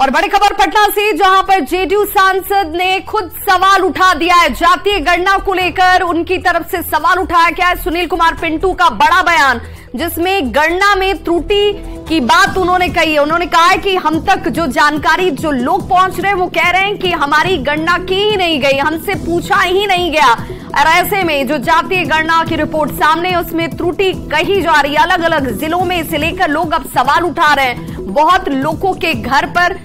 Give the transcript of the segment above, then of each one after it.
और बड़ी खबर पटना से, जहां पर जेडीयू सांसद ने खुद सवाल उठा दिया है। जातीय गणना को लेकर उनकी तरफ से सवाल उठाया गया है। सुनील कुमार पिंटू का बड़ा बयान, जिसमें गणना में त्रुटि की बात उन्होंने कही है। उन्होंने कहा है कि हम तक जो जानकारी जो लोग पहुंच रहे हैं वो कह रहे हैं कि हमारी गणना की ही नहीं गई, हमसे पूछा ही नहीं गया। और ऐसे में जो जातीय गणना की रिपोर्ट सामने है उसमें त्रुटि कही जा रही है। अलग अलग जिलों में इसे लेकर लोग अब सवाल उठा रहे हैं। बहुत लोगों के घर पर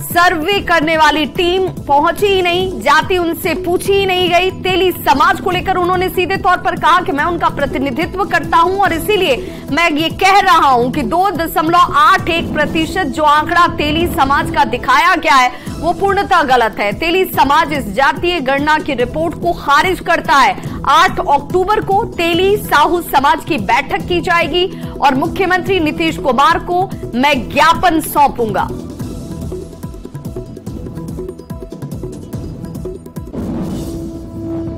सर्वे करने वाली टीम पहुंची ही नहीं, जाति उनसे पूछी ही नहीं गई। तेली समाज को लेकर उन्होंने सीधे तौर पर कहा कि मैं उनका प्रतिनिधित्व करता हूं और इसीलिए मैं ये कह रहा हूं कि 2.81% जो आंकड़ा तेली समाज का दिखाया गया है वो पूर्णतः गलत है। तेली समाज इस जातीय गणना की रिपोर्ट को खारिज करता है। 8 अक्टूबर को तेली साहू समाज की बैठक की जाएगी और मुख्यमंत्री नीतीश कुमार को मैं ज्ञापन सौंपूंगा।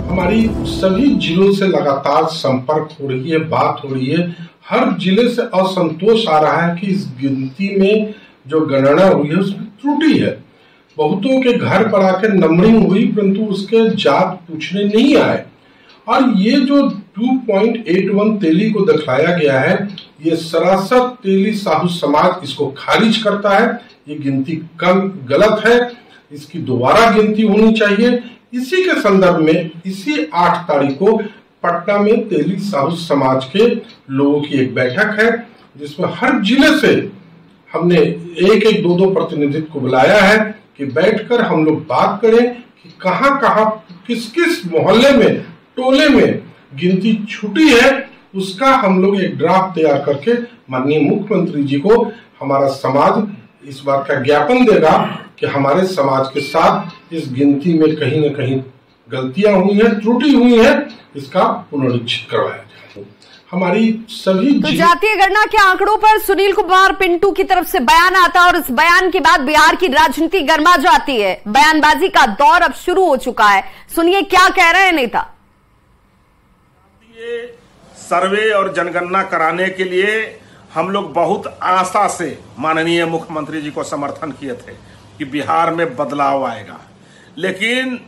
हमारी सभी जिलों से लगातार संपर्क हो रही है, बात हो रही है। हर जिले से असंतोष आ रहा है कि इस गिनती में जो गणना हुई है उसमें त्रुटि है। बहुतों के घर पर आकर नंबरिंग हुई परंतु उसके जात पूछने नहीं आए। और ये जो 2.81 तेली को दिखाया गया है, ये सरासर तेली साहू समाज इसको खारिज करता है। ये गिनती कम गलत है, इसकी दोबारा गिनती होनी चाहिए। इसी के संदर्भ में इसी 8 तारीख को पटना में तेली साहू समाज के लोगों की एक बैठक है, जिसमें हर जिले से हमने एक 2 प्रतिनिधित्व को बुलाया है कि बैठकर हम लोग बात करें कि कहां किस किस मोहल्ले में, टोले में गिनती छूटी है। उसका हम लोग एक ड्राफ्ट तैयार करके माननीय मुख्यमंत्री जी को हमारा समाज इस बात का ज्ञापन देगा कि हमारे समाज के साथ इस गिनती में कहीं न कहीं गलतियां हुई हैं, त्रुटि हुई है, इसका पुनरीक्षित करवाया जाए। हमारी सभी तो जातीय गणना के आंकड़ों पर सुनील कुमार पिंटू की तरफ से बयान आता है और इस बयान के बाद बिहार की राजनीति गर्मा जाती है। बयानबाजी का दौर अब शुरू हो चुका है। सुनिए क्या कह रहे हैं नेता। सर्वे और जनगणना कराने के लिए हम लोग बहुत आशा से माननीय मुख्यमंत्री जी को समर्थन किए थे कि बिहार में बदलाव आएगा, लेकिन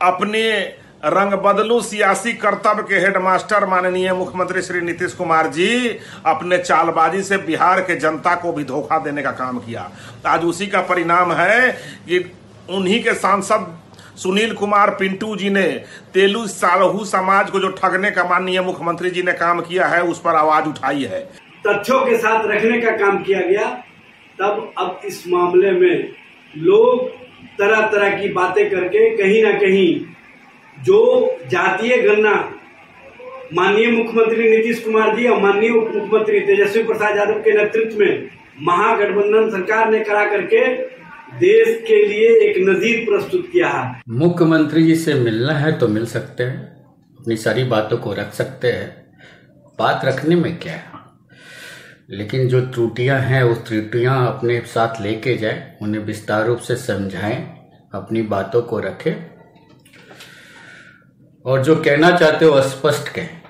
अपने रंग बदलू सियासी कर्तव्य के हेडमास्टर माननीय मुख्यमंत्री श्री नीतीश कुमार जी अपने चालबाजी से बिहार के जनता को भी धोखा देने का काम किया। आज उसी का परिणाम है कि उन्हीं के सांसद सुनील कुमार पिंटू जी ने तेलू साहू समाज को जो ठगने का माननीय मुख्यमंत्री जी ने काम किया है उस पर आवाज उठाई है, तथ्यों के साथ रखने का काम किया गया। तब अब इस मामले में लोग तरह तरह की बातें करके कहीं ना कहीं जो जातीय गणना माननीय मुख्यमंत्री नीतीश कुमार जी और माननीय उप मुख्यमंत्री तेजस्वी प्रसाद यादव के नेतृत्व में महागठबंधन सरकार ने करा करके देश के लिए एक नजीर प्रस्तुत किया है। मुख्यमंत्री जी से मिलना है तो मिल सकते हैं, अपनी सारी बातों को रख सकते हैं, बात रखने में क्या है, लेकिन जो त्रुटियां हैं उस त्रुटियां अपने साथ लेके जाए, उन्हें विस्तार रूप से समझाएं, अपनी बातों को रखें और जो कहना चाहते हो स्पष्ट कहें।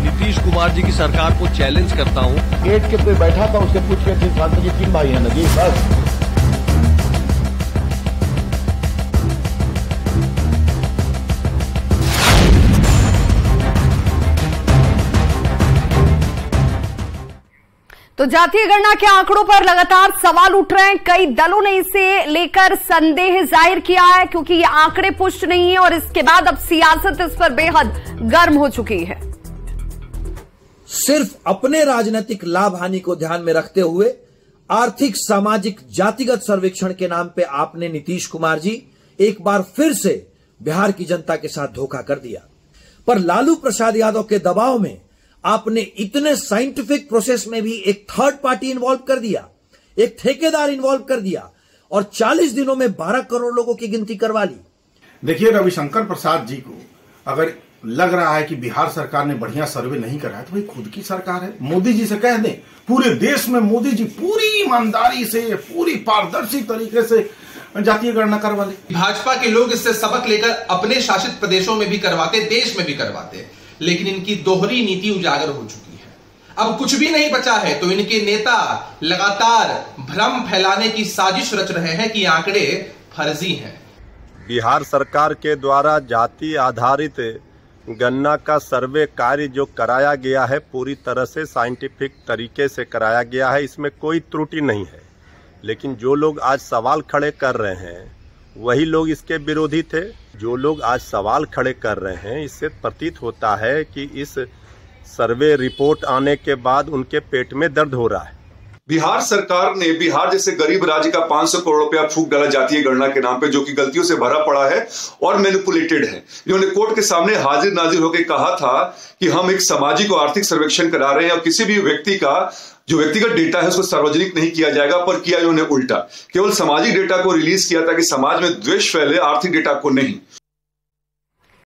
नीतीश कुमार जी की सरकार को चैलेंज करता हूं। गेट के पे बैठा था, उसके पूछ के सांसद जी 3 भाई हैं ना जी, बस। तो जातीय गणना के आंकड़ों पर लगातार सवाल उठ रहे हैं। कई दलों ने इसे लेकर संदेह जाहिर किया है क्योंकि ये आंकड़े पुष्ट नहीं है और इसके बाद अब सियासत इस पर बेहद गर्म हो चुकी है। सिर्फ अपने राजनीतिक लाभ हानि को ध्यान में रखते हुए आर्थिक सामाजिक जातिगत सर्वेक्षण के नाम पे आपने नीतीश कुमार जी एक बार फिर से बिहार की जनता के साथ धोखा कर दिया। पर लालू प्रसाद यादव के दबाव में आपने इतने साइंटिफिक प्रोसेस में भी एक थर्ड पार्टी इन्वॉल्व कर दिया, एक ठेकेदार इन्वॉल्व कर दिया और 40 दिनों में 12 करोड़ लोगों की गिनती करवा ली। देखिए, रविशंकर प्रसाद जी को अगर लग रहा है कि बिहार सरकार ने बढ़िया सर्वे नहीं करा है तो भाई खुद की सरकार है। मोदी जी से कह दें, पूरे देश में मोदी जी पूरी ईमानदारी से, पूरी पारदर्शी तरीके से जातीय गणना करवा ले। भाजपा के लोग इससे सबक लेकर अपने शासित प्रदेशों में भी करवाते, देश में भी करवाते, लेकिन इनकी दोहरी नीति उजागर हो चुकी है। अब कुछ भी नहीं बचा है तो इनके नेता लगातार भ्रम फैलाने की साजिश रच रहे हैं कि आंकड़े फर्जी हैं। बिहार सरकार के द्वारा जाति आधारित गणना का सर्वे कार्य जो कराया गया है पूरी तरह से साइंटिफिक तरीके से कराया गया है, इसमें कोई त्रुटि नहीं है। लेकिन जो लोग आज सवाल खड़े कर रहे हैं वही लोग इसके विरोधी थे। जो लोग आज सवाल खड़े कर रहे हैं इससे प्रतीत होता है कि इस सर्वे रिपोर्ट आने के बाद उनके पेट में दर्द हो रहा है। बिहार सरकार ने बिहार जैसे गरीब राज्य का 500 करोड़ रुपया फूंक डाला जातीय गणना के नाम पे, जो कि गलतियों से भरा पड़ा है और मैनिपुलेटेड है। इन्होंने कोर्ट के सामने हाजिर नाजिर होकर कहा था कि हम एक सामाजिक और आर्थिक सर्वेक्षण करा रहे हैं और किसी भी व्यक्ति का जो व्यक्तिगत डेटा है उसको सार्वजनिक नहीं किया जाएगा, पर किया इन्होंने उल्टा। केवल सामाजिक डेटा को रिलीज किया ताकि समाज में द्वेष फैले, आर्थिक डेटा को नहीं।